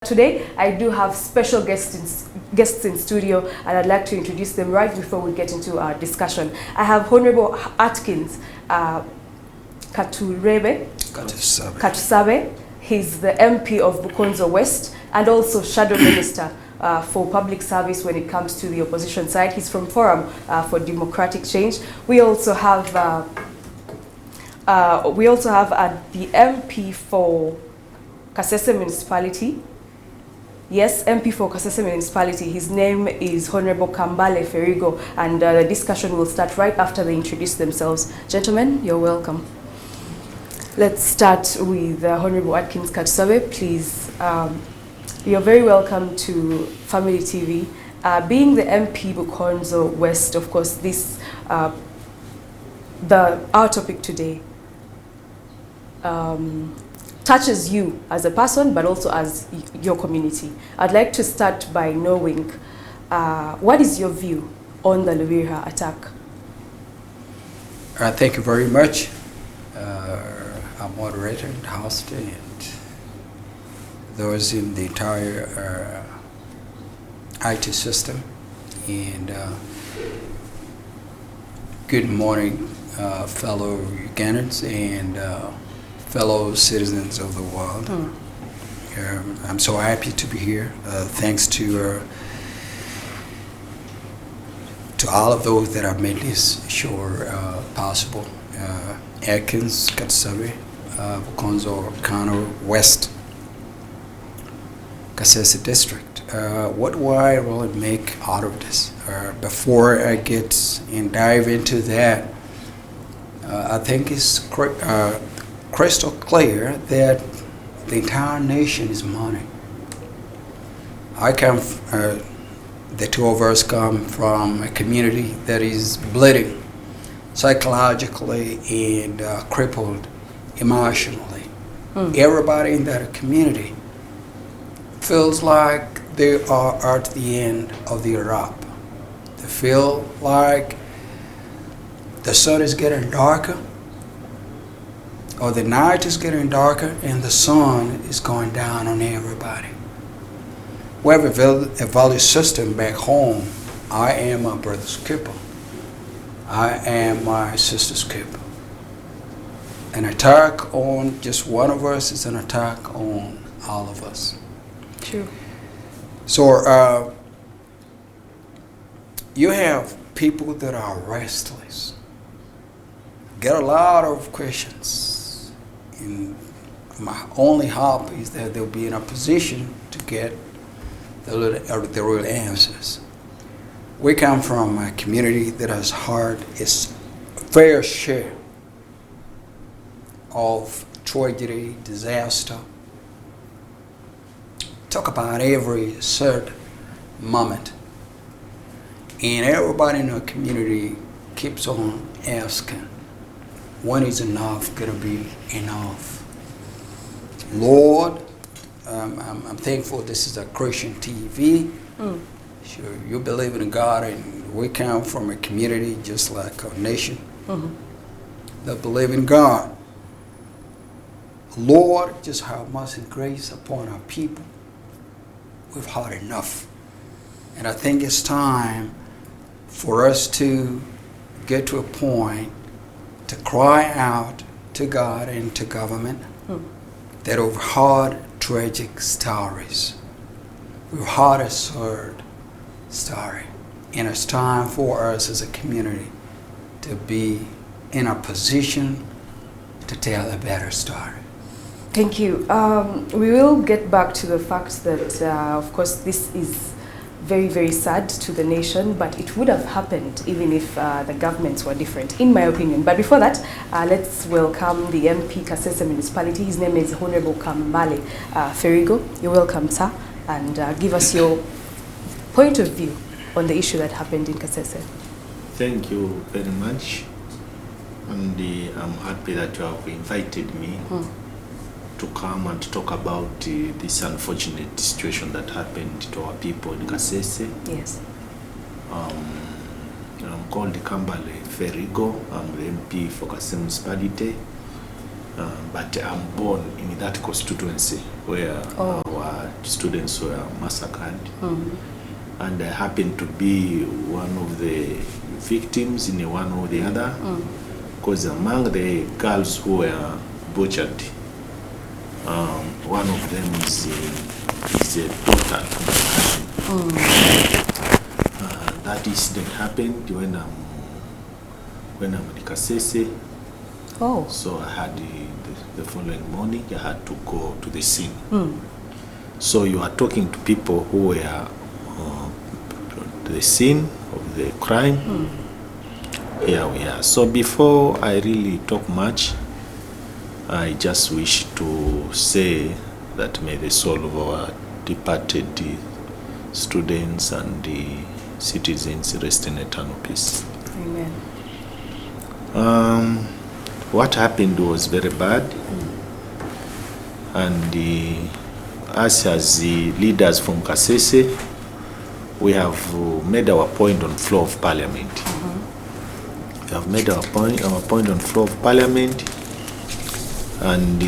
Today, I do have special guests in studio, and I'd like to introduce them right before we get into our discussion. I have Honorable Atkins Katusabe. He's the MP of Bukonzo West and also Shadow Minister for Public Service when it comes to the opposition side. He's from Forum for Democratic Change. We also have the MP for Kasese Municipality. Yes, MP for Kasese Municipality. His name is Honorable Kambale Ferigo, and the discussion will start right after they introduce themselves. Gentlemen, you're welcome. Let's start with Honorable Atkins Katusabe. Please, you're very welcome to Family TV. Being the MP Bukonzo West, of course, our topic today touches you as a person, but also as your community. I'd like to start by knowing what is your view on the Lhubiriha attack? Thank you very much. I'm moderator and host, and those in the entire IT system. And good morning, fellow Ugandans and fellow citizens of the world. I'm so happy to be here. Thanks to all of those that have made this show possible. Atkins Katusabe, Bukonzo County West, Kasese District. What do I really make out of this? Before I get and dive into that, I think it's crystal clear that the entire nation is mourning. The two of us come from a community that is bleeding psychologically and crippled emotionally. Everybody in that community feels like they are at the end of the rope. They feel like the sun is getting darker, or the night is getting darker and the sun is going down on everybody. We have a value system back home. I am my brother's keeper. I am my sister's keeper. An attack on just one of us is an attack on all of us. True. So you have people that are restless, get a lot of questions. And my only hope is that they'll be in a position to get the real answers. We come from a community that has had its fair share of tragedy, disaster. Talk about every sad moment. And everybody in our community keeps on asking, when is enough gonna be enough? Lord, I'm thankful this is a Christian TV. Sure, you believe in God, and we come from a community just like our nation that believe in God. Lord, just have mercy and grace upon our people. We've had enough. And I think it's time for us to get to a point to cry out to God and to government that we've heard tragic stories. We've heard a sad story. And it's time for us as a community to be in a position to tell a better story. Thank you. We will get back to the fact that, of course, this is very, very sad to the nation, but it would have happened even if the governments were different, in my opinion. But before that, let's welcome the MP Kasese Municipality. His name is Honorable Kambale Ferigo. You're welcome, sir, and give us your point of view on the issue that happened in Kasese. Thank you very much, and I'm happy that you have invited me to come and talk about this unfortunate situation that happened to our people in Kasese. Yes. I'm called Kambale Ferigo. I'm the MP for Kasese Municipality. but I'm born in that constituency where our students were massacred. And I happened to be one of the victims in one or the other, because among the girls who were butchered, one of them is a daughter to my cousin. That incident happened when I'm in Kasese. So I had the following morning, I had to go to the scene. So you are talking to people who were the scene of the crime. Here we are. So before I really talk much, I just wish to say that may the soul of our departed students and the citizens rest in eternal peace. Amen. What happened was very bad, and us as the leaders from Kasese, we have made our point on floor of parliament. We have made our point on floor of parliament, and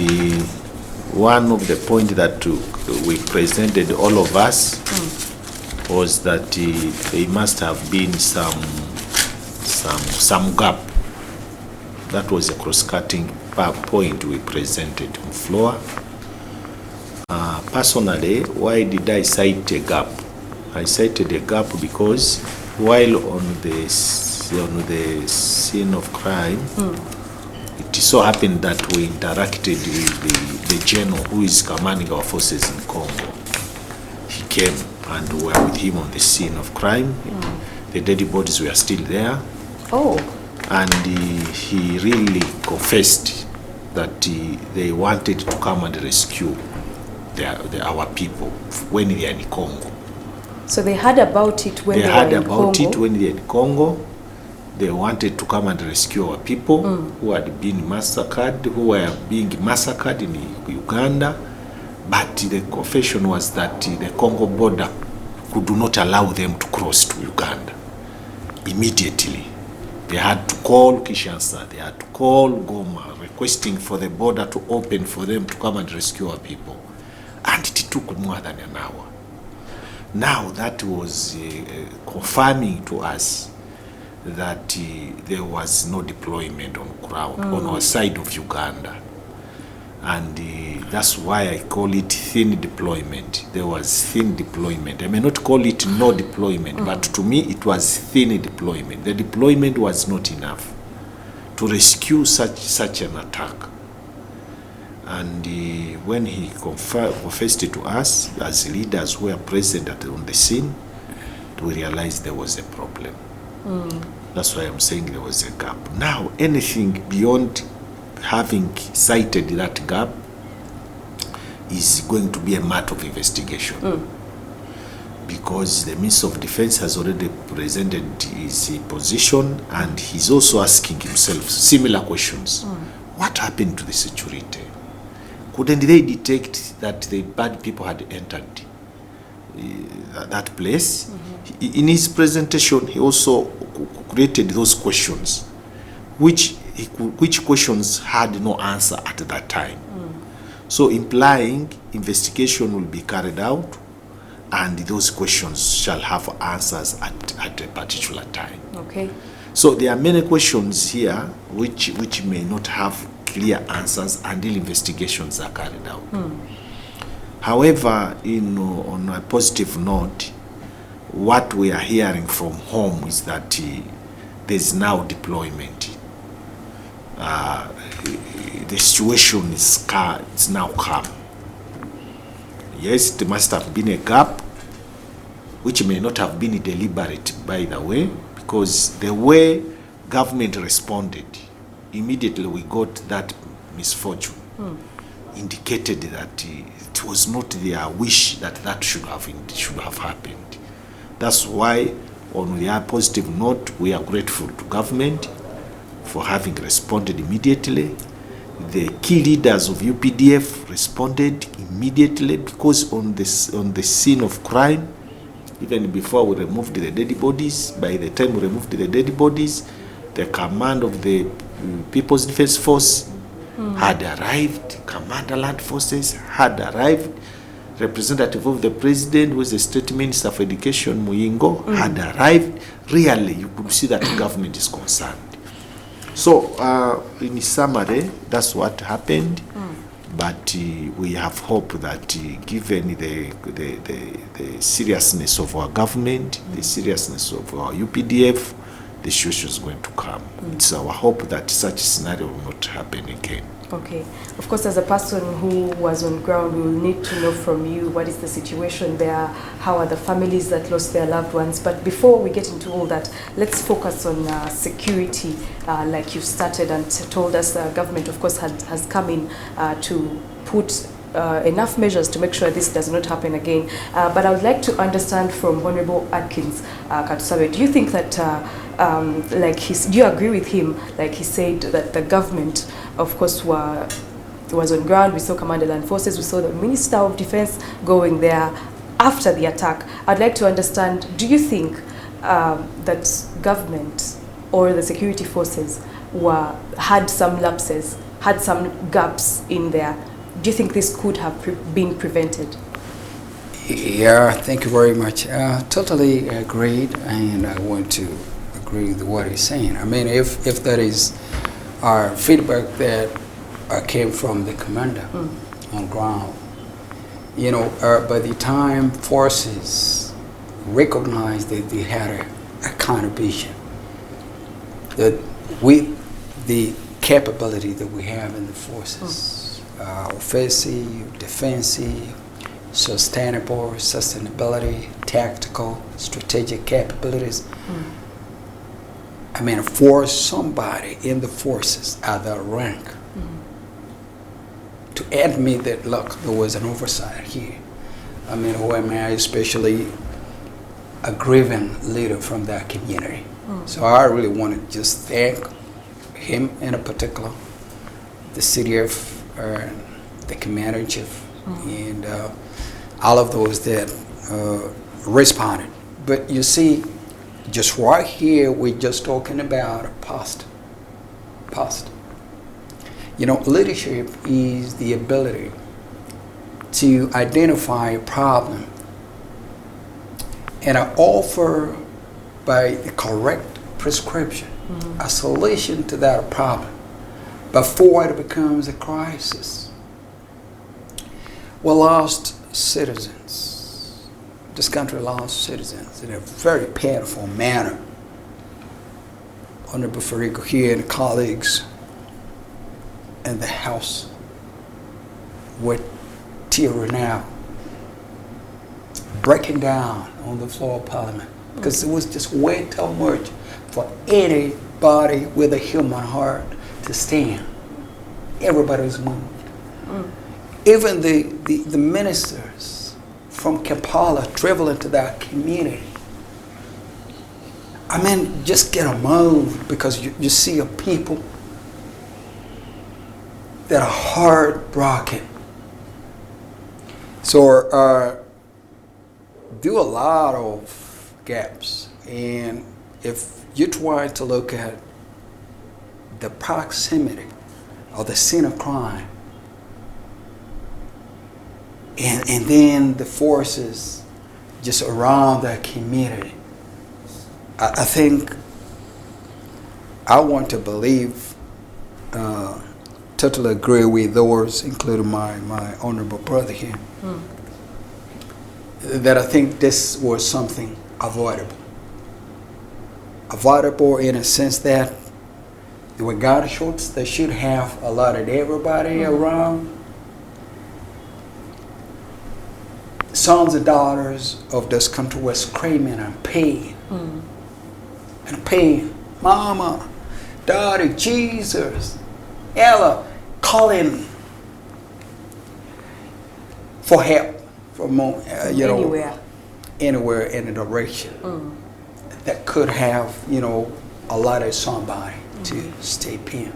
one of the points that we presented, all of us, was that there must have been some gap. That was a cross-cutting point we presented on floor. Personally, why did I cite a gap? I cited a gap because while on the scene of crime, it so happened that we interacted with the general who is commanding our forces in Congo. He came and we were with him on the scene of crime. The dead bodies were still there. And he really confessed that they wanted to come and rescue our people when they are in Congo. So they heard about it when they were in Congo? They wanted to come and rescue our people who had been massacred, who were being massacred in Uganda. But the confession was that the Congo border could not allow them to cross to Uganda immediately. They had to call Kinshasa, they had to call Goma, requesting for the border to open for them to come and rescue our people. And it took more than an hour. Now that was confirming to us that there was no deployment on ground on our side of Uganda. And that's why I call it thin deployment. There was thin deployment. I may not call it no deployment, but to me it was thin deployment. The deployment was not enough to rescue such an attack. And when he confessed it to us, as leaders who were present on the scene, we realized there was a problem. That's why I'm saying there was a gap. Now, anything beyond having cited that gap is going to be a matter of investigation. Because the Minister of Defense has already presented his position, and he's also asking himself similar questions. What happened to the security? Couldn't they detect that the bad people had entered that place? In his presentation, he also created those questions, which questions had no answer at that time. So implying investigation will be carried out, and those questions shall have answers at a particular time. Okay. So there are many questions here which may not have clear answers until investigations are carried out. However, on a positive note, what we are hearing from home is that there's now deployment. The situation is now calm. Yes, there must have been a gap, which may not have been deliberate, by the way, because the way government responded, immediately we got that misfortune, indicated that it was not their wish that should have happened. That's why, on the positive note, we are grateful to government for having responded immediately. The key leaders of UPDF responded immediately, because on the scene of crime, even before we removed the dead bodies, by the time we removed the dead bodies, the command of the People's Defense Force had arrived, Commander Land Forces had arrived, representative of the president, who is the state minister for education, Muyingo, had arrived. Really, you could see that government is concerned. So, in summary, that's what happened. But we have hope that given the seriousness of our government, the seriousness of our UPDF, the situation is going to come. It's our hope that such a scenario will not happen again. Okay. Of course, as a person who was on ground, we will need to know from you what is the situation there, how are the families that lost their loved ones. But before we get into all that, let's focus on security, like you started and told us the government, of course, has come in to put enough measures to make sure this does not happen again. But I would like to understand from Honorable Atkins Katusabe, do you think that, do you agree with him, like he said, that the government, of course, was on ground, we saw Commander Land Forces, we saw the Minister of Defense going there after the attack. I'd like to understand, do you think that government or the security forces had some lapses, had some gaps in there? Do you think this could have been prevented? Yeah, thank you very much. Totally agreed, and I want to agree with what he's saying. I mean, if that is our feedback that came from the commander on ground, you know, by the time forces recognized that they had a kind of vision, that with the capability that we have in the forces, offensive, defensive, sustainability, tactical, strategic capabilities. I mean, for somebody in the forces at that rank to admit that, look, there was an oversight here. I mean, who am I, especially a grieving leader from that community. So I really want to just thank him in a particular, the city of, the commander-in-chief, and all of those that responded. But you see, just right here, we're just talking about past. You know, leadership is the ability to identify a problem and offer, by the correct prescription, a solution to that problem before it becomes a crisis. We lost citizens. This country lost citizens in a very painful manner. Honorable Ferigo here and colleagues in the House were tearing out, breaking down on the floor of Parliament, because it was just way too much for anybody with a human heart to stand. Everybody was moved. Even the ministers from Kampala traveling to that community, I mean, just get moved, because you see a people that are heartbroken. So do a lot of gaps, and if you try to look at the proximity of the scene of crime, and then the forces just around that community, I think I want to believe, totally agree with those, including my honorable brother here, that I think this was something avoidable. Avoidable in a sense that there were gunshots that should have alerted everybody around. Sons and daughters of this country were screaming and pain. And pain. Mama, Daddy, Jesus, Ella, calling for help from anywhere in a direction that could have, alerted somebody to step in.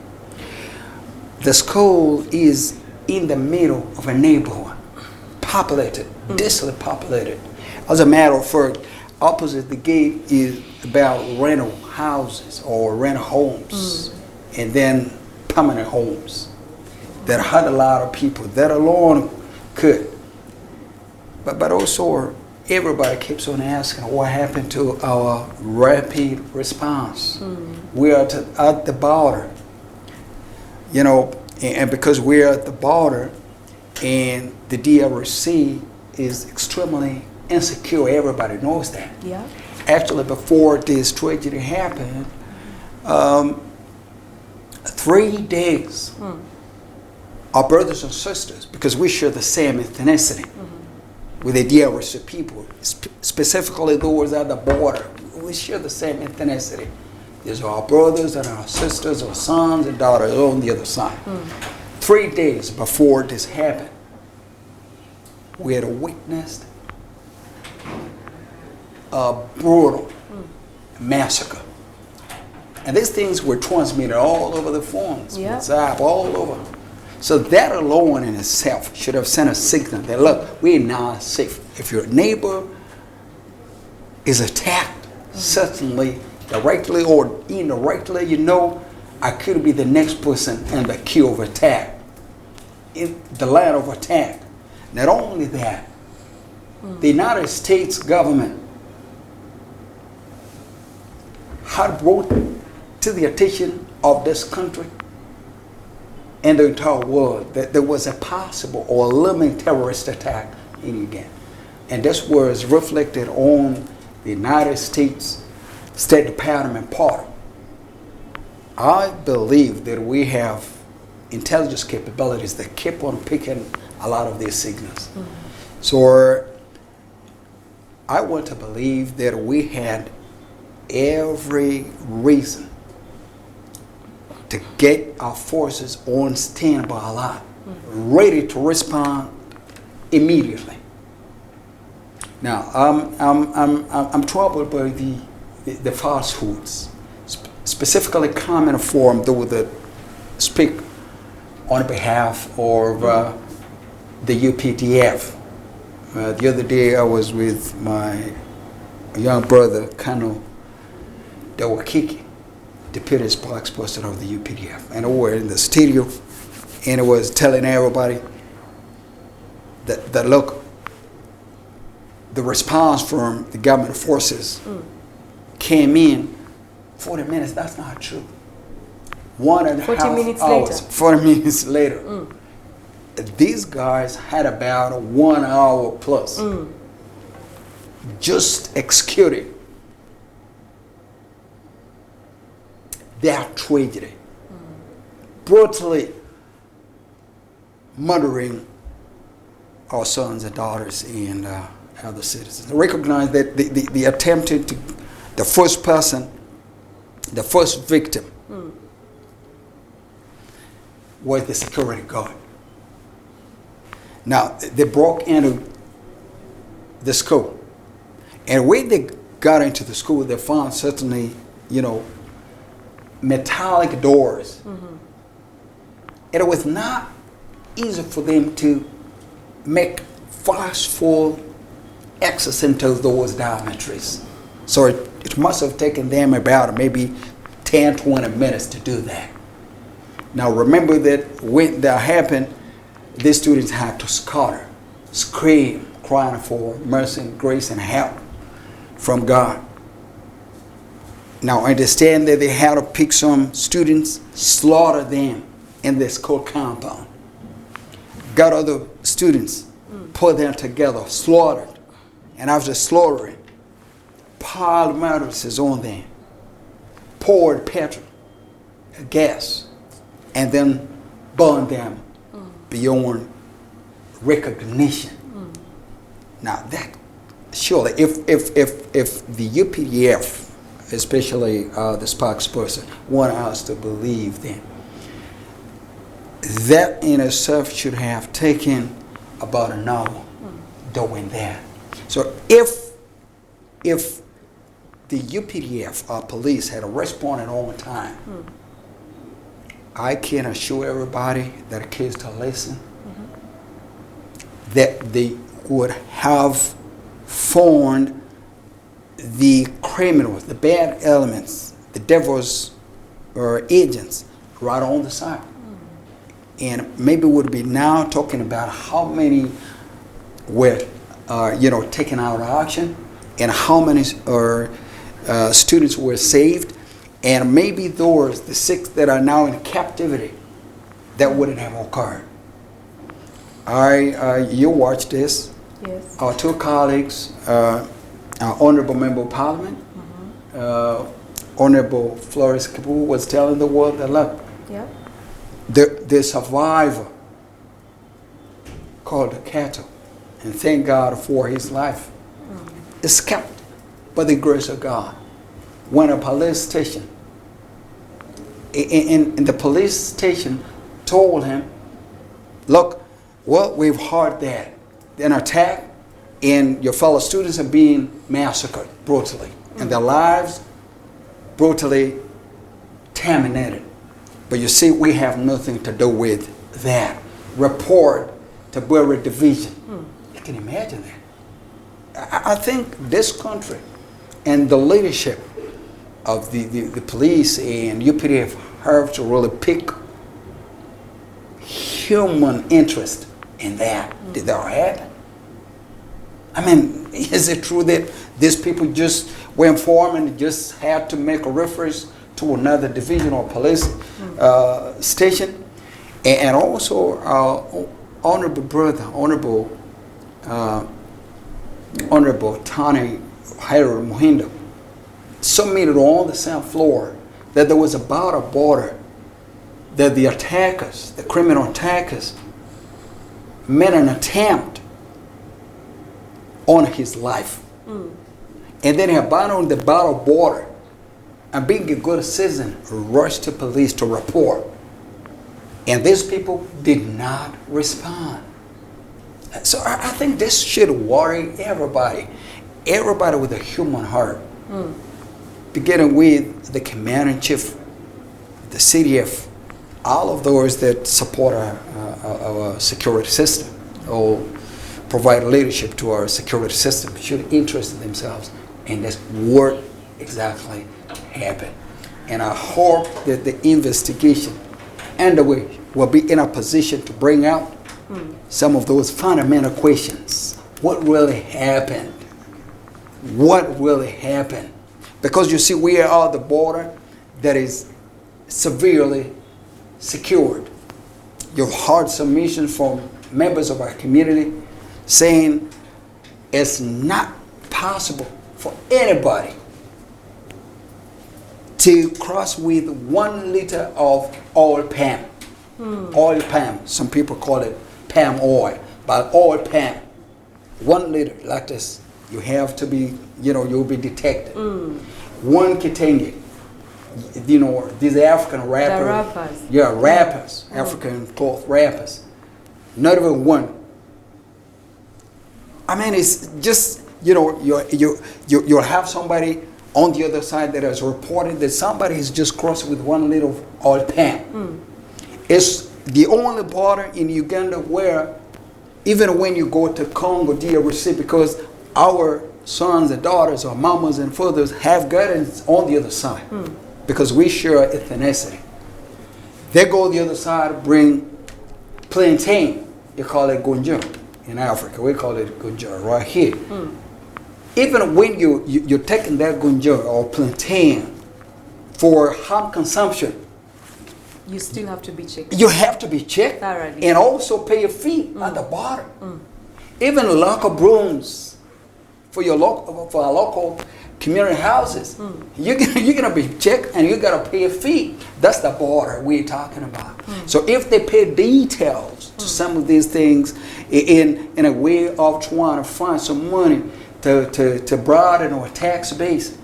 The school is in the middle of a neighborhood, populated, densely populated. As a matter of fact, opposite the gate is about rental houses or rental homes, and then permanent homes. that hurt a lot of people. That alone could. But also, everybody keeps on asking what happened to our rapid response. We are at the border, you know, and because we're at the border and the DRC is extremely insecure, everybody knows that. Yeah. Actually, before this tragedy happened, 3 days, our brothers and sisters, because we share the same ethnicity with the DRC people, specifically those at the border, we share the same ethnicity. These are our brothers and our sisters, our sons and daughters on the other side. 3 days before this happened, we had witnessed a brutal massacre. And these things were transmitted all over the phones, WhatsApp, all over. So that alone in itself should have sent a signal that, look, we're not safe. If your neighbor is attacked, certainly directly or indirectly, you know, I could be the next person in the queue of attack, in the line of attack. Not only that, the United States government had brought to the attention of this country and the entire world that there was a possible or looming terrorist attack in Uganda. And this was reflected on the United States State Department part. I believe that we have intelligence capabilities that keep on picking a lot of these signals. So I want to believe that we had every reason to get our forces on standby a lot, ready to respond immediately. Now, I'm troubled by the falsehoods, specifically coming from those that speak on behalf of the UPDF. The other day I was with my young brother, Colonel Dawakiki, deputy spokesperson of the UPDF, and we were in the studio, and it was telling everybody that look, the response from the government forces came in 40 minutes. That's not true. 1.5 minutes hours, later. 40 minutes later. These guys had about 1 hour plus just executing their tragedy, brutally murdering our sons and daughters and other citizens. I recognize that the attempted to, the first person, the first victim was the security guard. Now, they broke into the school. And when they got into the school, they found certainly, you know, metallic doors. And it was not easy for them to make forceful access into those dormitories. So it must have taken them about maybe 10, 20 minutes to do that. Now remember that when that happened, these students had to scatter, scream, crying for mercy and grace and help from God. Now understand that they had to pick some students, slaughter them in the school compound. Got other students, put them together, slaughtered. And after slaughtering, piled mattresses on them, poured petrol, gas, and then burned them beyond recognition. Now that, surely, if the UPDF, especially the spokesperson, want us to believe them, that in itself should have taken about an hour doing that. So if the UPDF or police had responded on time, I can assure everybody that cares to listen that they would have found the criminals, the bad elements, the devil's agents right on the side. and maybe we'll be now talking about how many were, taken out of auction, and how many students were saved, and maybe those, the 6 that are now in captivity, that wouldn't have occurred. You watched this. Yes. Our 2 colleagues, our Honorable Member of Parliament, Honorable Flores Kabu, was telling the world that, look, Yeah. the survivor called the cattle, and thank God for his life, escaped by the grace of God. When a police station, in the police station told him, look, well, we've heard that an attack and your fellow students are being massacred brutally, and their lives brutally terminated. But you see, we have nothing to do with that. Report to Bureau Division. You can imagine that. I think this country and the leadership of the police and UPDF have to really pick human interest in that. Did that happen? I mean, is it true that these people just were informed and just had to make a reference to another division or police station? And also our honorable brother, Honorable Tani Harold Muhindo, submitted on the same floor that there was about a border that the attackers, the criminal attackers, made an attempt on his life. And then he abandoned the battle border and being a good citizen, rushed to police to report. And these people did not respond. So I think this should worry everybody with a human heart. Beginning with the commander-in-chief, the CDF, all of those that support our security system or provide leadership to our security system should interest themselves in this, what exactly happened. And I hope that the investigation underway will be in a position to bring out some of those fundamental questions. What really happened? What really happened? Because you see, we are the border that is severely secured. You've heard submissions from members of our community saying it's not possible for anybody to cross with 1 liter of oil palm. Oil palm, some people call it palm oil, but oil palm, 1 liter like this, you have to be, you'll be detected. 1 kitenge, these African rappers. The rappers. Yeah, rappers, African cloth rappers. Not even 1. I mean, it's just, you'll have somebody on the other side that has reported that somebody has just crossed with 1 liter of oil palm. It's the only border in Uganda where, even when you go to Congo, DRC, because our sons and daughters, our mamas and fathers have guidance on the other side, because we share ethnicity. They go the other side, bring plantain. You call it gunja in Africa. We call it gunja right here. Even when you're taking that gunja or plantain for home consumption, You still have to be checked. you have to be checked Thoroughly. and also pay a fee at the border. Even local brooms for our local community houses, you're gonna be checked and you gotta pay a fee. That's the border we're talking about. So if they pay details to some of these things in a way of trying to find some money to broaden our tax base,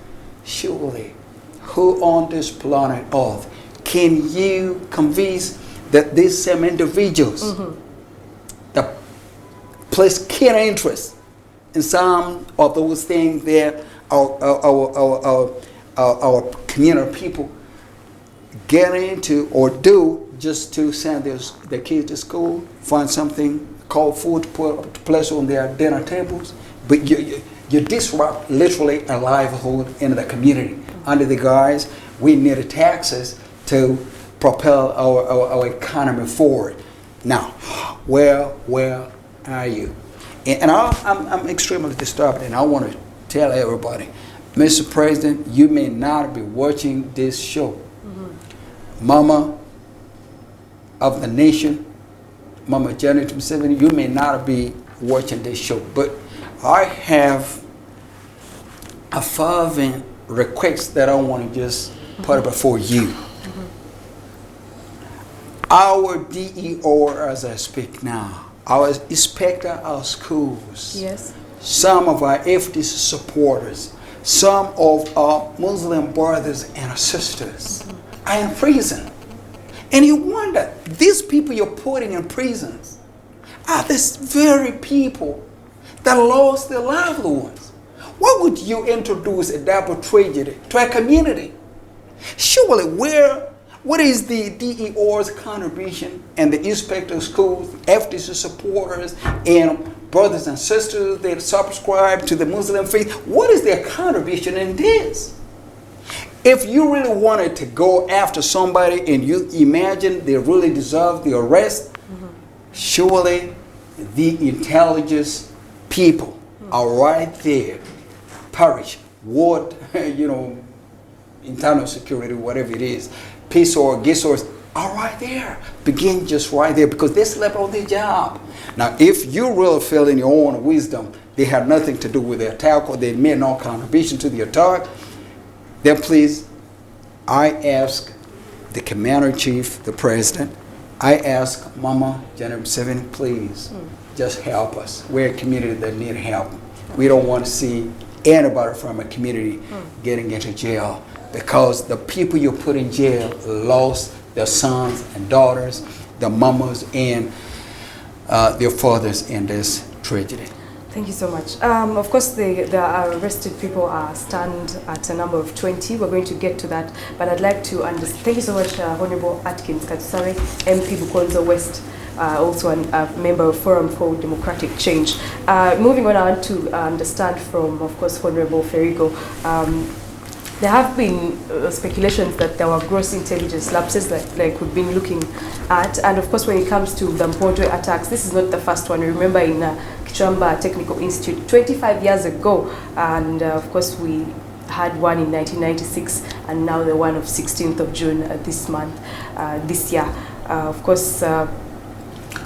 surely who on this planet Earth can you convince that these same individuals that place keen interest in some of those things that our community people get into or do just to send their kids to school, find something called food to place on their dinner tables, but you disrupt literally a livelihood in the community under the guise we need taxes to propel our economy forward. Now, where are you? And I'm extremely disturbed, and I want to tell everybody, Mr. President, you may not be watching this show. Mama of the nation, Mama Janet Museveni, you may not be watching this show, but I have a fervent request that I want to just put before you. Our DEO, as I speak now, our inspector of schools, Yes. some of our FDC supporters, some of our Muslim brothers and sisters are in prison. And you wonder, these people you're putting in prisons are these very people that lost their loved ones. Why would you introduce a double tragedy to a community? Surely, what is the DEO's contribution and the inspector of schools, FDC supporters, and brothers and sisters that subscribe to the Muslim faith? What is their contribution in this? If you really wanted to go after somebody and you imagine they really deserve the arrest, surely the intelligence people are right there. Parish, ward, internal security, whatever it is, peace or GISORs are right there. Begin just right there because they slept on their job. Now, if you really feel in your own wisdom they had nothing to do with the attack or they made no contribution to the attack, then please, I ask the commander-in-chief, the president, I ask Mama Janet Museveni, please, just help us. We're a community that need help. We don't want to see anybody from a community getting into jail because the people you put in jail lost their sons and daughters, their mamas and their fathers in this tragedy. Thank you so much. Of course, the arrested people are stand at a number of 20. We're going to get to that, but I'd like to understand. Thank you so much, Honorable Atkins Katusare, MP Bukonzo West, also a member of Forum for Democratic Change. Moving on, I want to understand from, of course, Honorable Ferigo. There have been speculations that there were gross intelligence lapses like we've been looking at. And of course, when it comes to the Mpondwe attacks, this is not the first one. Remember in Kichwamba Technical Institute 25 years ago. And of course, we had one in 1996 and now the one of 16th of June this month, this year. Of course,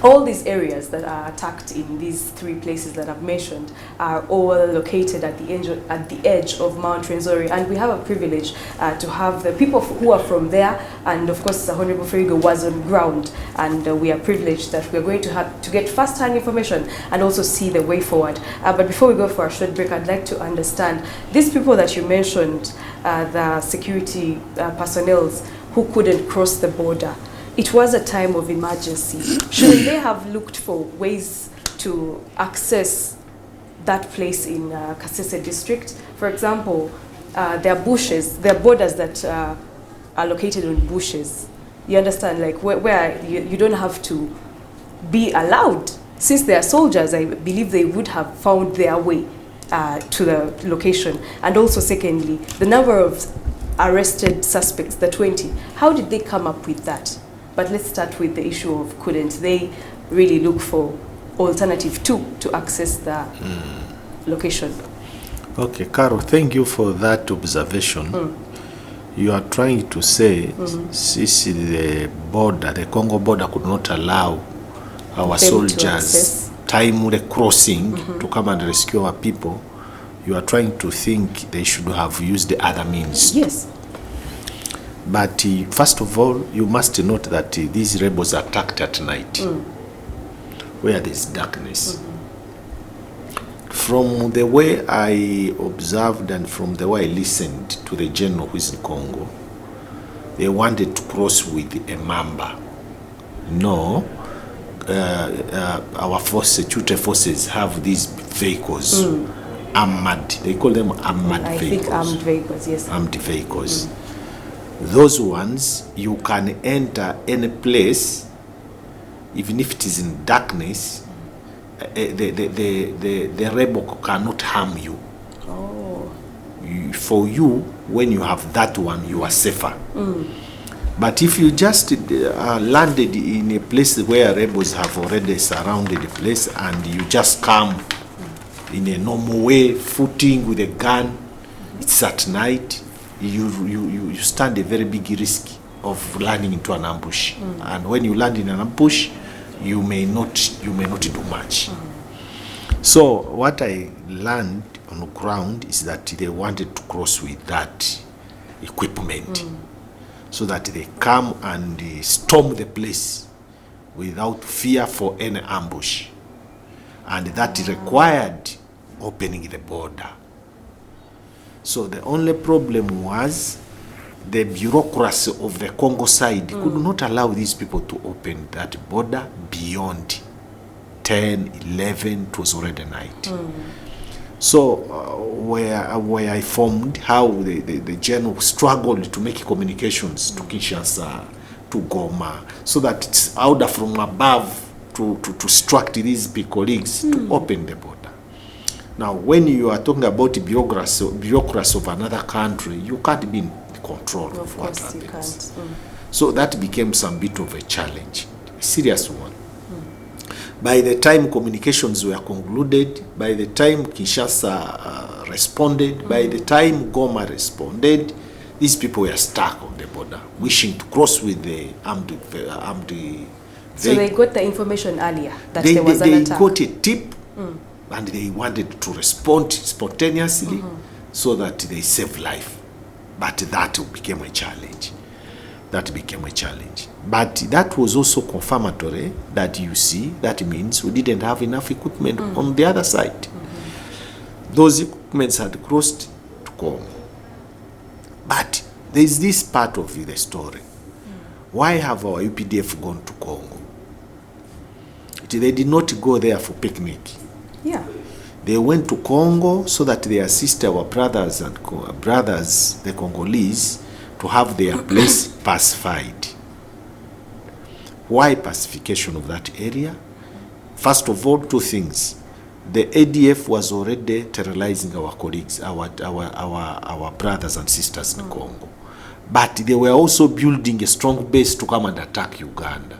all these areas that are attacked in these three places that I've mentioned are all located at the edge of Mount Rwenzori, and we have a privilege to have the people who are from there, and of course Honorable Ferigo was on ground, and we are privileged that we're going to have to get first-hand information and also see the way forward. But before we go for a short break, I'd like to understand these people that you mentioned, the security personnel who couldn't cross the border. It was a time of emergency. Should they have looked for ways to access that place in Kasese district? For example, there are bushes, there are borders that are located on bushes. You understand, like where you don't have to be allowed. Since they are soldiers, I believe they would have found their way to the location. And also secondly, the number of arrested suspects, the 20, how did they come up with that? But let's start with the issue of couldn't they really look for alternative to access the location? Okay, Carol, thank you for that observation. You are trying to say since the border, the Congo border could not allow our soldiers timely crossing to come and rescue our people, you are trying to think they should have used the other means. Yes. But first of all, you must note that these rebels attacked at night, where there is darkness. From the way I observed and from the way I listened to the general who is in Congo, they wanted to cross with a mamba. No, our security forces have these vehicles, armored. They call them armored vehicles. I think armed vehicles, yes. Armed vehicles. Those ones, you can enter any place, even if it is in darkness, the rebel cannot harm you. Oh. For you, when you have that one, you are safer. But if you just landed in a place where rebels have already surrounded the place and you just come in a normal way, footing with a gun, it's at night, you stand a very big risk of landing into an ambush. And when you land in an ambush, you may not do much. So what I learned on the ground is that they wanted to cross with that equipment, so that they come and storm the place without fear for any ambush. And that required opening the border. So the only problem was the bureaucracy of the Congo side could not allow these people to open that border beyond 10, 11, it was already night. So where I formed how the general struggled to make communications to Kinshasa, to Goma, so that it's order from above to instruct these colleagues to open the border. Now, when you are talking about the bureaucracy of another country, you can't be in control of what happens. So that became some bit of a challenge, a serious one. By the time communications were concluded, by the time Kinshasa responded, by the time Goma responded, these people were stuck on the border, wishing to cross with the armed So they got the information earlier that there was an attack. They got a tip, and they wanted to respond spontaneously so that they save life. But that became a challenge. But that was also confirmatory that you see, that means we didn't have enough equipment on the other side. Those equipments had crossed to Congo. But there is this part of the story. Why have our UPDF gone to Congo? They did not go there for picnic. Yeah. They went to Congo so that they assist our brothers, the Congolese, to have their place pacified. Why pacification of that area? First of all, two things. The ADF was already terrorizing our colleagues, our brothers and sisters in Congo. But they were also building a strong base to come and attack Uganda.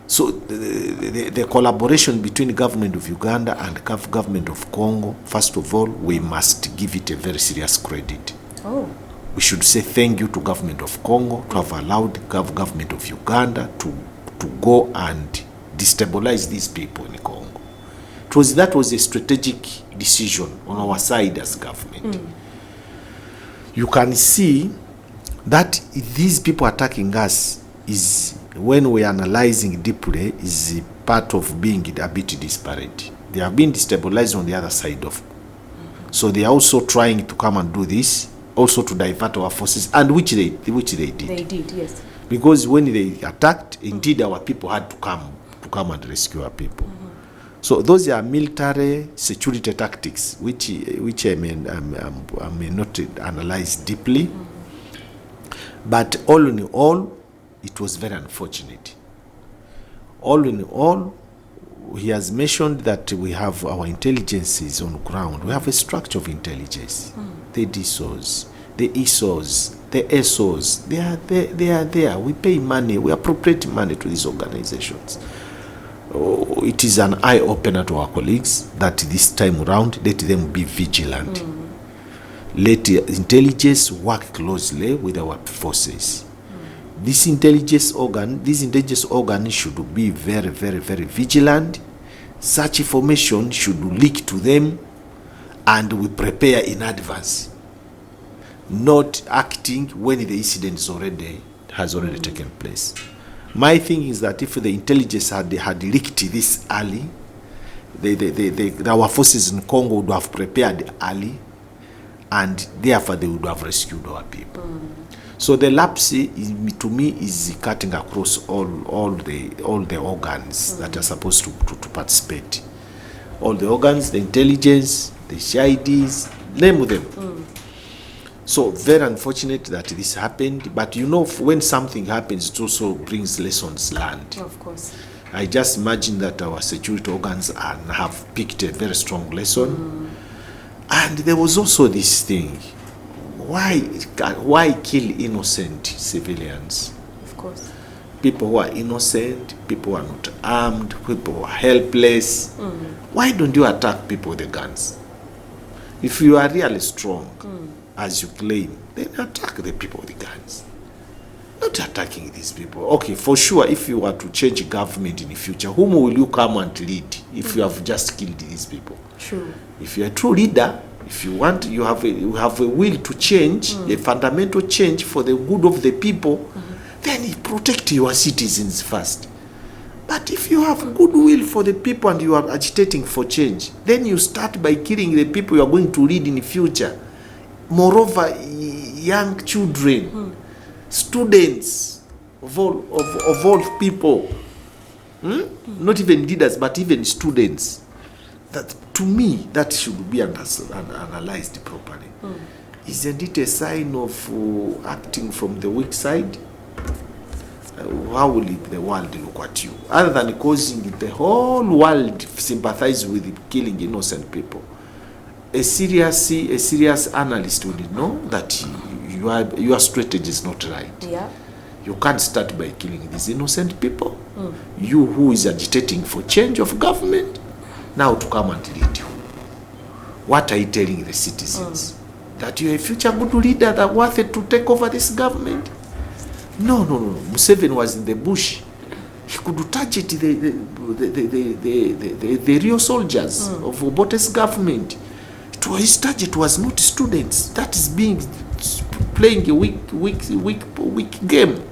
So the collaboration between the government of Uganda and the government of Congo, first of all, we must give it a very serious credit. Oh. We should say thank you to government of Congo to have allowed the government of Uganda to go and destabilize these people in Congo. That was a strategic decision on our side as government. You can see that these people attacking us is, when we are analyzing deeply, is part of being a bit disparate. They have been destabilized on the other side of. So they are also trying to come and do this, also to divert our forces, and which they did. They did, yes. Because when they attacked, indeed our people had to come and rescue our people. So those are military security tactics, which I may not analyze deeply. But all in all, it was very unfortunate. All in all, he has mentioned that we have our intelligences on the ground. We have a structure of intelligence. The DSOs, the ESOs, the SOs, they are there. We pay money, we appropriate money to these organizations. It is an eye-opener to our colleagues that this time around, let them be vigilant. Let the intelligence work closely with our forces. This intelligence organ should be very, very, very vigilant. Such information should leak to them, and we prepare in advance, not acting when the incident has already taken place. My thing is that if the intelligence had leaked this early, our forces in Congo would have prepared early, and therefore they would have rescued our people. So the lapse, to me, is cutting across all the organs that are supposed to participate. All the organs, the intelligence, the CIDs, name them. So very unfortunate that this happened, but you know, when something happens, it also brings lessons learned. Of course. I just imagine that our security organs have picked a very strong lesson. And there was also this thing. why kill innocent civilians? Of course. People who are innocent, people who are not armed, people who are helpless. Why don't you attack people with the guns? If you are really strong, as you claim, then attack the people with the guns. Not attacking these people. Okay, for sure, if you are to change government in the future, whom will you come and lead if you have just killed these people? True. If you're a true leader, if you want, you have a will to change, a fundamental change for the good of the people, then you protect your citizens first. But if you have goodwill for the people and you are agitating for change, then you start by killing the people you are going to lead in the future. Moreover, young children, students of all people, not even leaders, but even students. That, to me, that should be analyzed properly. Isn't it a sign of acting from the weak side? How will the world look at you? Other than causing the whole world sympathize with killing innocent people. A serious analyst would know that your strategy is not right. Yeah. You can't start by killing these innocent people. You who is agitating for change of government, now to come and lead you. What are you telling the citizens? That you're a future good leader that worth it to take over this government? No. Museveni was in the bush. He could target the real soldiers of Obote's government. His target was not students. That is playing a weak game.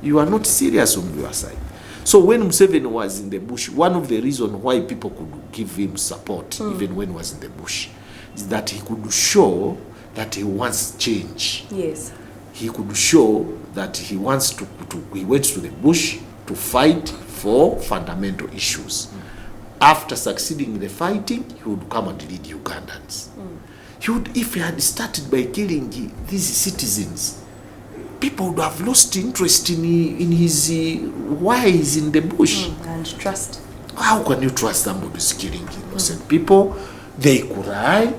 You are not serious on your side. So when Museveni was in the bush, one of the reasons why people could give him support, even when he was in the bush, is that he could show that he wants change. Yes. He could show that he wants he went to the bush to fight for fundamental issues. After succeeding in the fighting, he would come and lead Ugandans. If he had started by killing these citizens, people would have lost interest in his why he's in the bush. And trust. How can you trust somebody who's killing innocent people? They cry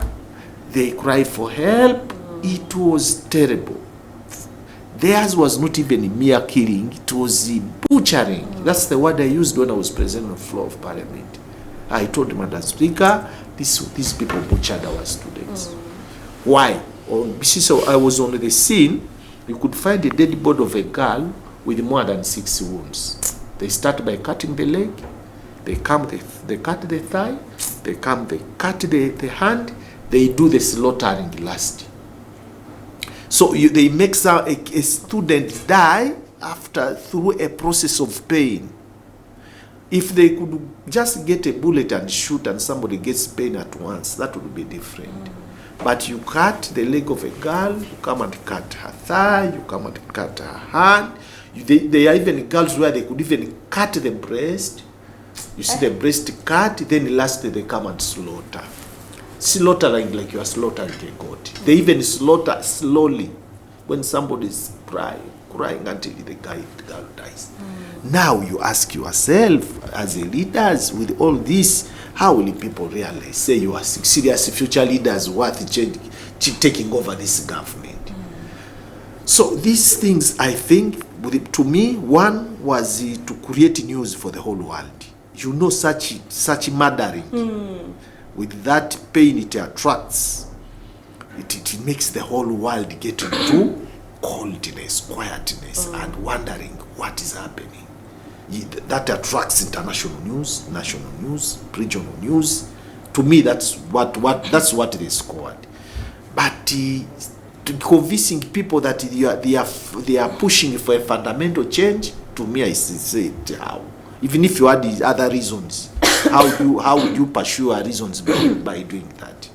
for help. It was terrible. Theirs was not even a mere killing, it was butchering. That's the word I used when I was president on the floor of Parliament. I told Madam Speaker, these people butchered our students. Why? So I was on the scene. You could find a dead body of a girl with more than 6 wounds. They start by cutting the leg, they cut the thigh, they cut the hand, they do the slaughtering last. So they make a student die through a process of pain. If they could just get a bullet and shoot and somebody gets pain at once, that would be different. But you cut the leg of a girl, you come and cut her thigh, you come and cut her hand. There are even girls where they could even cut the breast. You see the breast cut, then lastly they come and slaughter. Slaughtering like you are slaughtering a goat. They even slaughter slowly when somebody is crying until the girl dies. Now you ask yourself, as a leaders with all this, how will people realize, say you are serious future leaders worth taking over this government? So these things, I think, to me, one was to create news for the whole world. You know, such murdering, with that pain it attracts, it makes the whole world get into coldness, quietness, and wondering what is happening. That attracts international news, national news, regional news. To me, that's what they scored. But convincing people that they are pushing for a fundamental change, to me, I say how. Even if you had these other reasons, how would you pursue our reasons by doing that?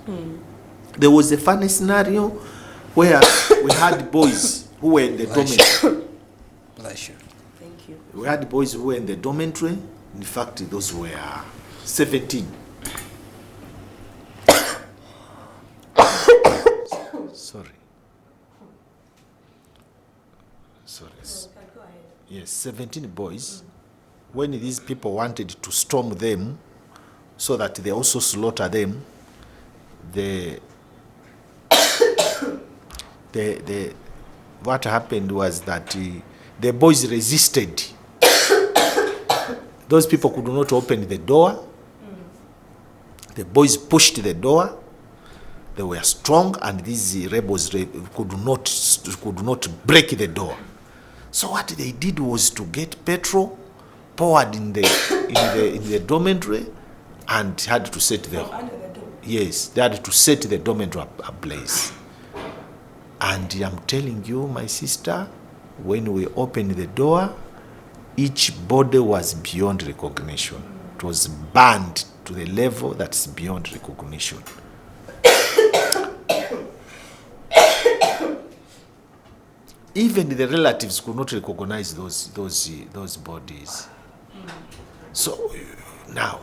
There was a funny scenario where we had boys who were in the dormitory. Bless you. Thank you. We had boys who were in the dormitory. In fact, those were 17. Sorry. Go ahead. Yes, 17 boys. When these people wanted to storm them so that they also slaughter them, the what happened was that the boys resisted. Those people could not open the door. The boys pushed the door. They were strong, and these rebels could not break the door. So what they did was to get petrol poured in the dormitory, and had to set the yes, they had to set the dormitory ablaze. And I'm telling you, my sister, when we opened the door, each body was beyond recognition. It was burned to the level that's beyond recognition. Even the relatives could not recognize those bodies. So now,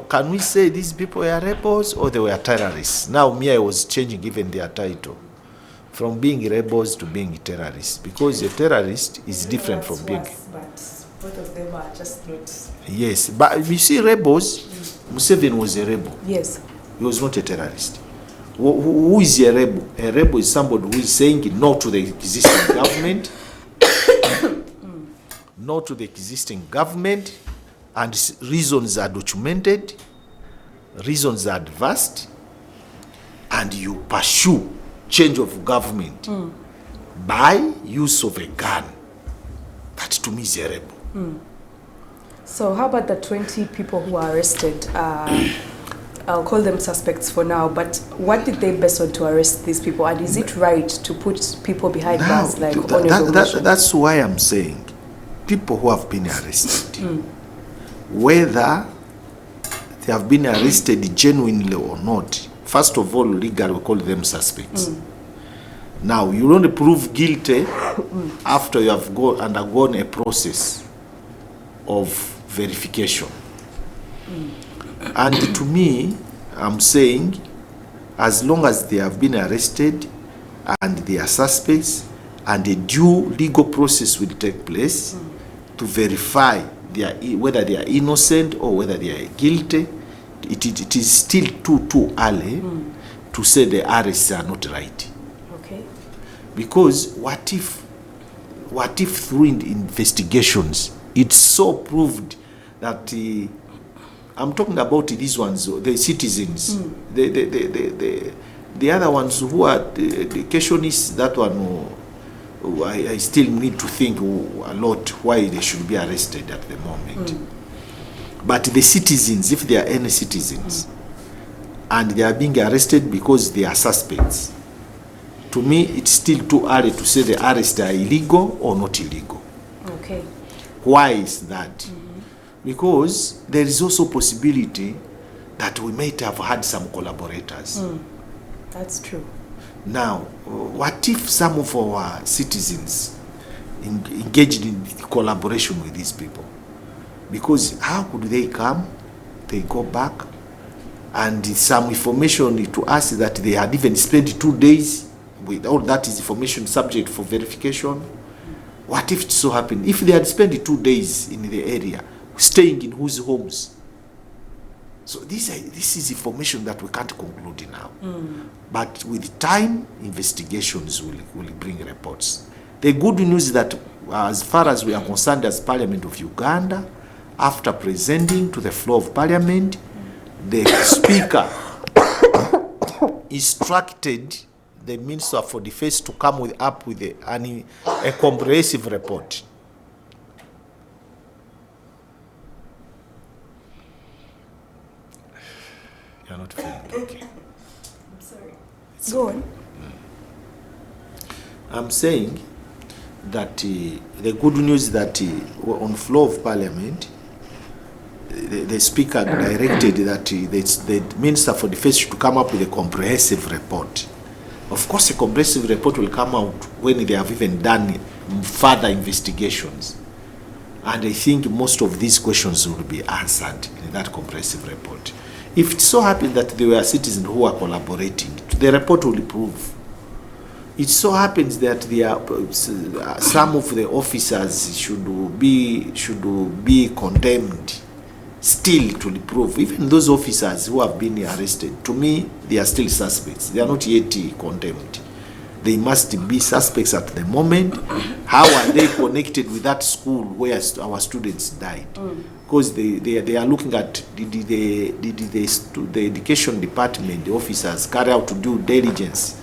can we say these people were rebels or they were terrorists? Now, I was changing even their title from being rebels to being terrorists, because a terrorist is different from being. But both of them are just not. Yes, but you see, rebels. Museveni was a rebel. Yes. He was not a terrorist. Who is a rebel? A rebel is somebody who is saying no to the existing government, no to the existing government, and reasons are documented, reasons are advanced, and you pursue change of government by use of a gun. That to me is a rebel. So how about the 20 people who are arrested? I'll call them suspects for now, but what did they base on to arrest these people? And is it right to put people behind bars like that's why I'm saying people who have been arrested, whether they have been arrested genuinely or not, first of all, legally we call them suspects. Now, you don't prove guilty after you have undergone a process of verification. And to me, I'm saying, as long as they have been arrested and they are suspects, and a due legal process will take place to verify whether they are innocent or whether they are guilty, it is still too early to say the arrests are not right. Okay. Because what if through investigations it's so proved that I'm talking about these ones, the citizens, the other ones who are the questionists, that one I still need to think a lot why they should be arrested at the moment. But the citizens, if there are any citizens, and they are being arrested because they are suspects, to me it's still too early to say the arrests are illegal or not illegal. Okay. Why is that? Because there is also possibility that we might have had some collaborators. That's true. Now, what if some of our citizens engaged in collaboration with these people? Because how could they come, they go back, and some information to us that they had even spent 2 days with all that is information subject for verification. What if it so happened? If they had spent 2 days in the area, staying in whose homes? So this is information that we can't conclude now. But with time, investigations will bring reports. The good news is that as far as we are concerned as Parliament of Uganda, after presenting to the floor of Parliament, the Speaker instructed the Minister for Defense to come up with a comprehensive report. You're not feeling okay. I'm sorry. Go on. I'm saying that the good news is that on the floor of Parliament, the Speaker directed that the Minister for Defense should come up with a comprehensive report. Of course, a comprehensive report will come out when they have even done further investigations. And I think most of these questions will be answered in that comprehensive report. If it so happens that there were citizens who are collaborating, the report will prove. It so happens that some of the officers should be condemned, still to prove. Even those officers who have been arrested, to me, they are still suspects. They are not yet condemned. They must be suspects at the moment. How are they connected with that school where our students died? Because they are looking at did the education department, the officers carry out due diligence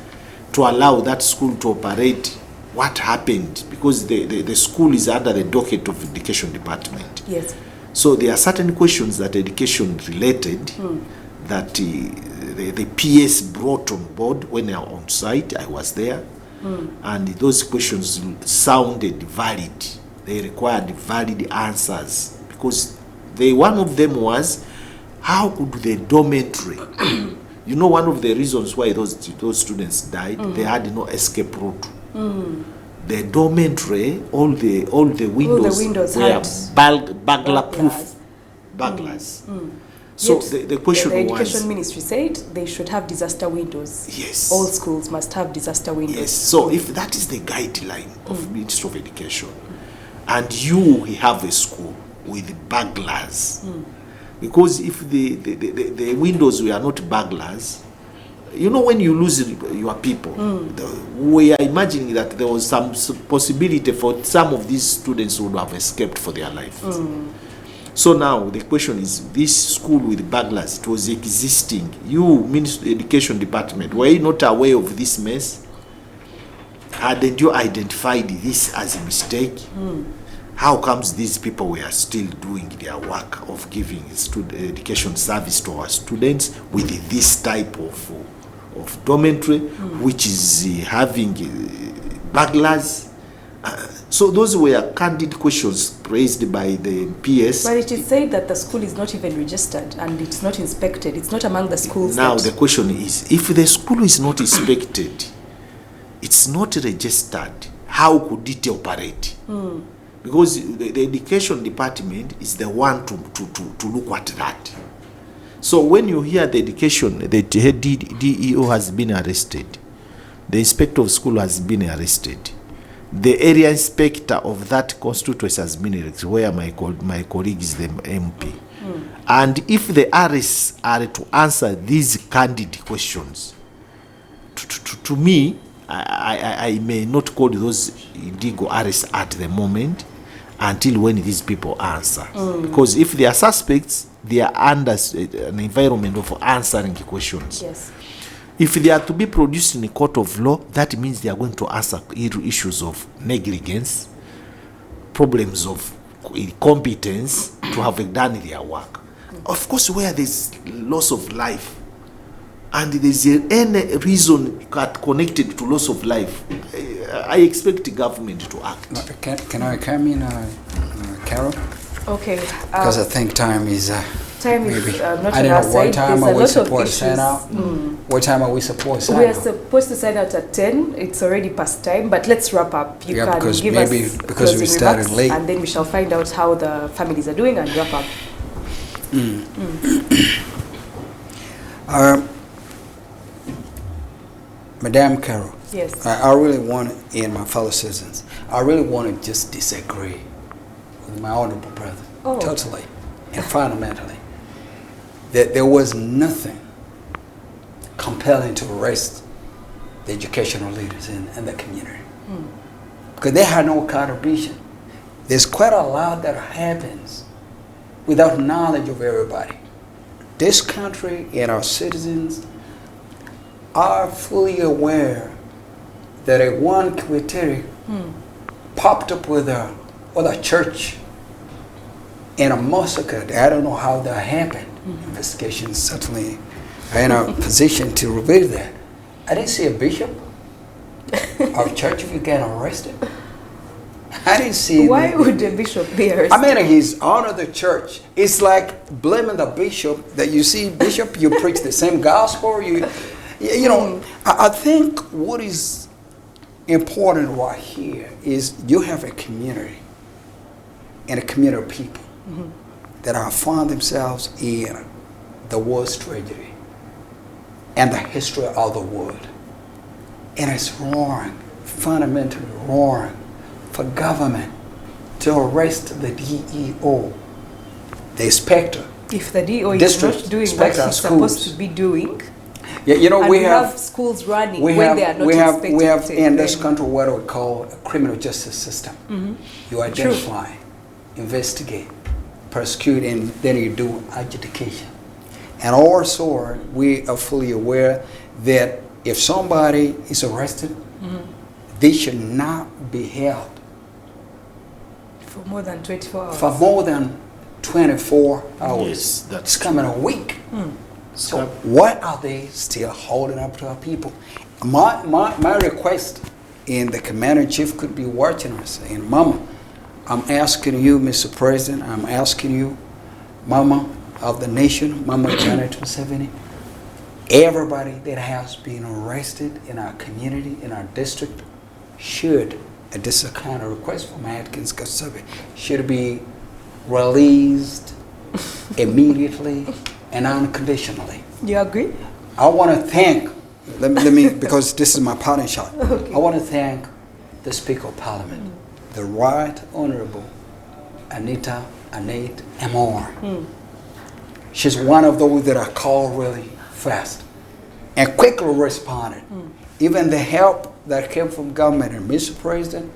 to allow that school to operate. What happened? Because the school is under the docket of education department. Yes. So there are certain questions that education related that the PS brought on board when they are on site. I was there, and those questions sounded valid. They required valid answers because one of them was, how could the dormitory? You know, one of the reasons why those students died, they had no escape route. The dormitory, all the windows were burglar-proof. Burglars. So the question the was... Education Ministry said they should have disaster windows. Yes. All schools must have disaster windows. Yes. So if that is the guideline of Ministry of Education, and you have a school with burglars, because if the windows were not burglars, you know, when you lose your people, we are imagining that there was some possibility for some of these students who would have escaped for their life. So now the question is, this school with burglars, it was existing. You, Ministry of Education Department, were you not aware of this mess? Hadn't you identified this as a mistake? How comes these people were still doing their work of giving education service to our students with this type of dormitory, which is having burglars? So those were candid questions raised by the PS. But it is said that the school is not even registered and it's not inspected. It's not among the schools. Now the question is, if the school is not inspected, it's not registered, how could it operate? Because the education department is the one to look at that. So when you hear the education, the head DEO has been arrested, the inspector of school has been arrested, the area inspector of that constituency has been arrested, where my colleague is the MP. And if the arrests are to answer these candid questions, to me, I may not call those illegal arrests at the moment until when these people answer. Because if they are suspects, they are under an environment of answering questions. Yes. If they are to be produced in a court of law, that means they are going to answer issues of negligence, problems of incompetence to have done their work. Of course, where there's loss of life, and there's any reason connected to loss of life, I expect the government to act. Can I come in, Carol? Okay. Because I think time is... Time maybe. is not I don't on our know, what side. time There's are a we lot supposed of to sign out? What time are we supposed to sign We are out? supposed to sign out at 10. It's already past time, but let's wrap up. You can because give maybe us because we closing started remarks, late. and then we shall find out how the families are doing and wrap up. Madam Carol, Yes. I really want to, and my fellow citizens, I really want to just disagree with my honorable brother, totally and fundamentally, that there was nothing compelling to arrest the educational leaders in the community. Because they had no contribution. There's quite a lot that happens without knowledge of everybody. This country and our citizens are fully aware that a one Kweteri popped up with a church and a massacre. I don't know how that happened. Investigations certainly are in a position to reveal that. I didn't see a bishop of church if you get arrested. I didn't see. Why would the bishop be arrested? I mean, he's honored the church. It's like blaming the bishop that you see, bishop, you preach the same gospel. You know, I think what is important right here is you have a community and a community of people that have found themselves in the world's tragedy and the history of the world. And it's wrong, fundamentally wrong, for government to arrest the DEO, the inspector. If the DEO is not doing what it's supposed to be doing, Yeah, you know, And we have have schools running we when have they are not we have expected we have to in this take country what we call a criminal justice system. You identify, investigate, prosecute, and then you do adjudication. And also, we are fully aware that if somebody is arrested, they should not be held for more than 24 hours. for more than 24 hours. Yes, that's it's coming a week. So what are they still holding up to our people? My request, and the commander-in-chief could be watching us, and Mama, I'm asking you, Mr. President, I'm asking you, Mama of the nation, Mama Janet Museveni, everybody that has been arrested in our community, in our district, should, and this is a kind of request from Atkins Kasese, should be released immediately and unconditionally. You agree? I want to thank, let me because this is my parting shot. Okay. I want to thank the Speaker of Parliament, the Right Honorable Anita Amor. She's one of those that I call really fast and quickly responded. Even the help that came from government, and Mr. President,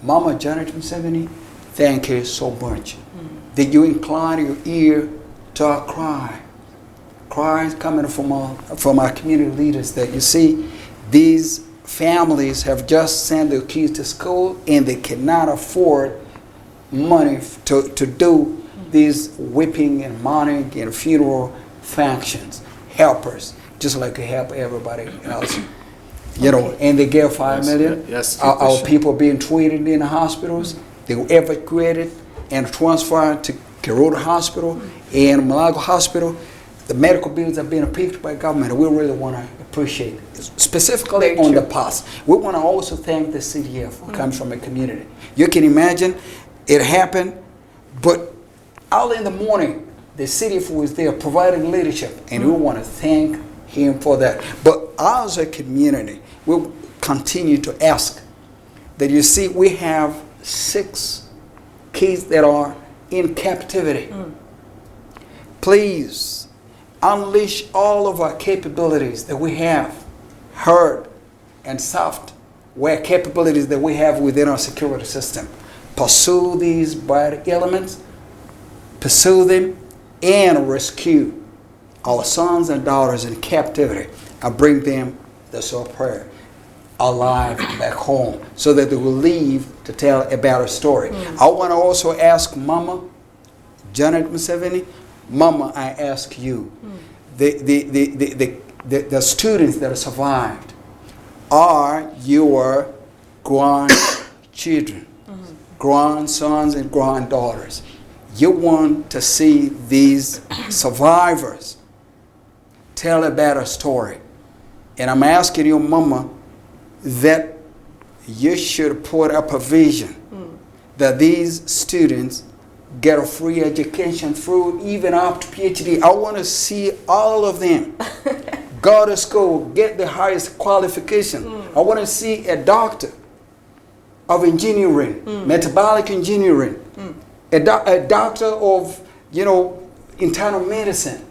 Mama Janet Museveni, thank you so much. Did you incline your ear to our cries coming from our community leaders that you see these families have just sent their kids to school and they cannot afford money to do these whipping and mourning and funeral functions. Help us, just like you help everybody else. You know, and they gave $5 million. Yes, Our people being treated in the hospitals, they were evacuated and transferred to Kiruda Hospital and Malago Hospital. The medical bills are being picked by government. We really want to appreciate it. Specifically on the past. We want to also thank the CDF who comes from a community. You can imagine it happened, but early in the morning, the CDF was there providing leadership, and we want to thank him for that. But as a community, we'll continue to ask that you see we have 6 kids that are in captivity. Please unleash all of our capabilities that we have, hard and software capabilities that we have within our security system. Pursue these bad elements, pursue them, and rescue our sons and daughters in captivity and bring them, that's our prayer, alive back home so that they will leave to tell a better story. I want to also ask Mama Janet Museveni, Mama, I ask you, the students that have survived are your grandchildren, grandsons and granddaughters. You want to see these survivors tell a better story. And I'm asking you, Mama, that you should put up a vision that these students get a free education through even up to PhD. I want to see all of them go to school, get the highest qualification. I want to see a doctor of engineering, metabolic engineering, a doctor of, internal medicine,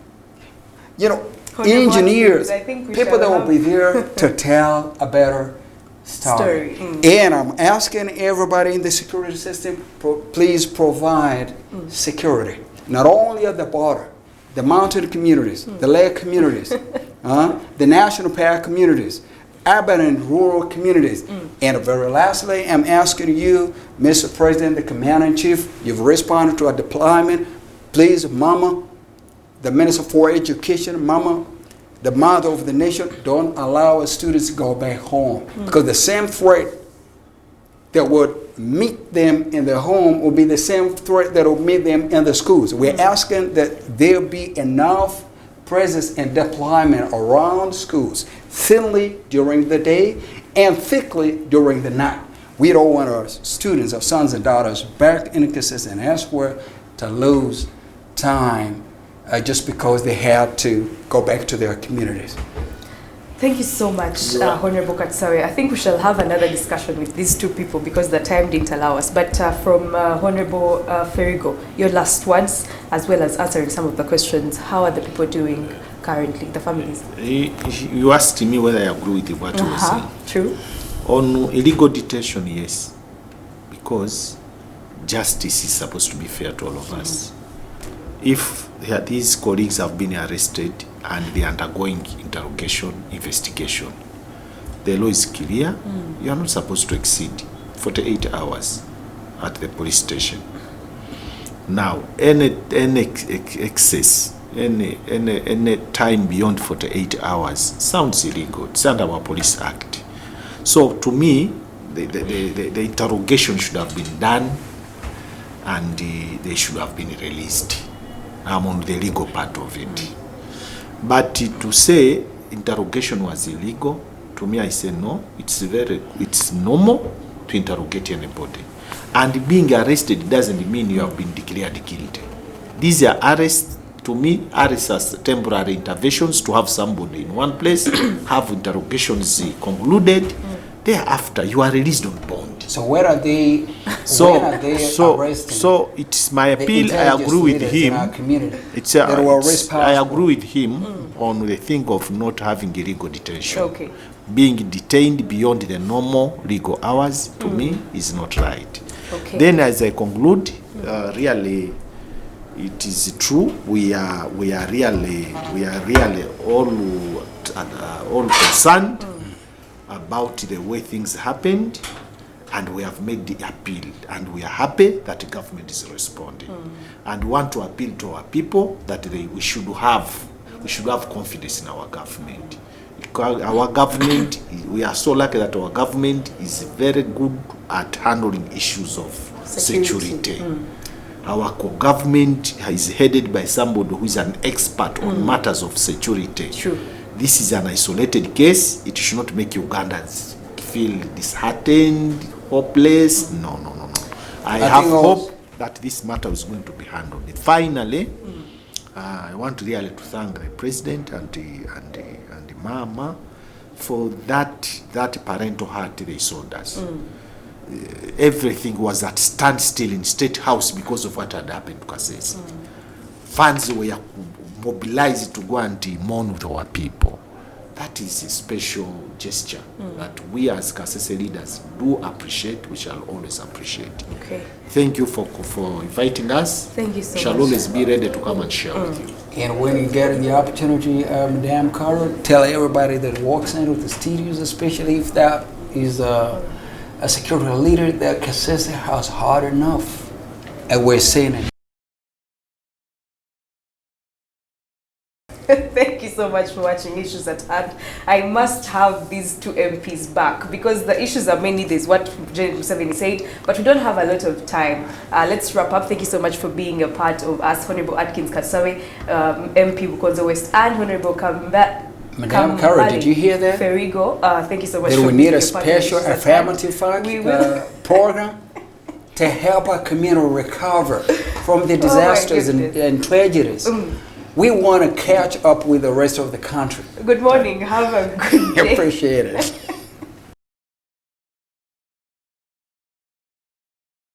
engineers, people that will be there to tell a better story. And I'm asking everybody in the security system, please provide security, not only at the border, the mountain communities, the lake communities, the national park communities, urban and rural communities. And very lastly, I'm asking you, Mr. President, the Commander-in-Chief, you've responded to our deployment. Please, Mama, the Minister for Education, Mama, the mother of the nation, don't allow our students to go back home. Because the same threat that would meet them in their home will be the same threat that will meet them in the schools. We're asking that there be enough presence and deployment around schools, thinly during the day and thickly during the night. We don't want our students, our sons and daughters, back in Kasese and elsewhere to lose time just because they had to go back to their communities. Thank you so much, Honorable Katsawe. I think we shall have another discussion with these two people because the time didn't allow us. But from Honorable Ferigo, your last words, as well as answering some of the questions. How are the people doing currently, the families? You asked me whether I agree with what you were saying. True. On illegal detention, yes, because justice is supposed to be fair to all of us. If these colleagues have been arrested and they are undergoing interrogation, investigation, the law is clear. You are not supposed to exceed 48 hours at the police station. Now, any excess, any time beyond 48 hours sounds illegal. It's under our Police Act. So to me, the interrogation should have been done and they should have been released. I'm on the legal part of it. But to say interrogation was illegal, to me I say no, it's normal to interrogate anybody. And being arrested doesn't mean you have been declared guilty. These are arrests, to me, arrests as temporary interventions to have somebody in one place, have interrogations concluded, thereafter you are released on bond. So where are they? When are they arresting? So it's my appeal. I agree with him. I agree with him on the thing of not having illegal detention. Okay. Being detained beyond the normal legal hours to me is not right. Okay. Then, as I conclude, really, it is true. We are really all concerned about the way things happened, and we have made the appeal, and we are happy that the government is responding, and want to appeal to our people that we should have confidence in our government. Our government, we are so lucky that our government is very good at handling issues of security. Our government is headed by somebody who is an expert on matters of security. True. This is an isolated case. It should not make Ugandans feel disheartened, hopeless. No. I have hope that this matter is going to be handled. Finally, I want really to thank the President and the Mama for that parental heart they showed us. Everything was at standstill in State House because of what had happened to Kasese. Funds were mobilized to go and mourn with our people. That is a special gesture that we as Kasese leaders do appreciate. We shall always appreciate. Okay. Thank you for inviting us. Thank you so much. Shall always be ready to come and share with you. And when you get the opportunity, Madam Carter, tell everybody that walks into the studios, especially if that is a security leader, that Kasese has hard enough. And we're saying it. Thank you so much for watching Issues at Hand. I must have these two MPs back because the issues are mainly this, what Janet Museveni said, but we don't have a lot of time. Let's wrap up. Thank you so much for being a part of us, Honorable Atkins Kasese, MP Bukonzo West, and Honorable Madam Carol, did you hear that? Ferigo, thank you so much. That for we need a special affirmative program to help our community recover from the disasters and tragedies. We want to catch up with the rest of the country. Good morning. Have a good day. Appreciate it.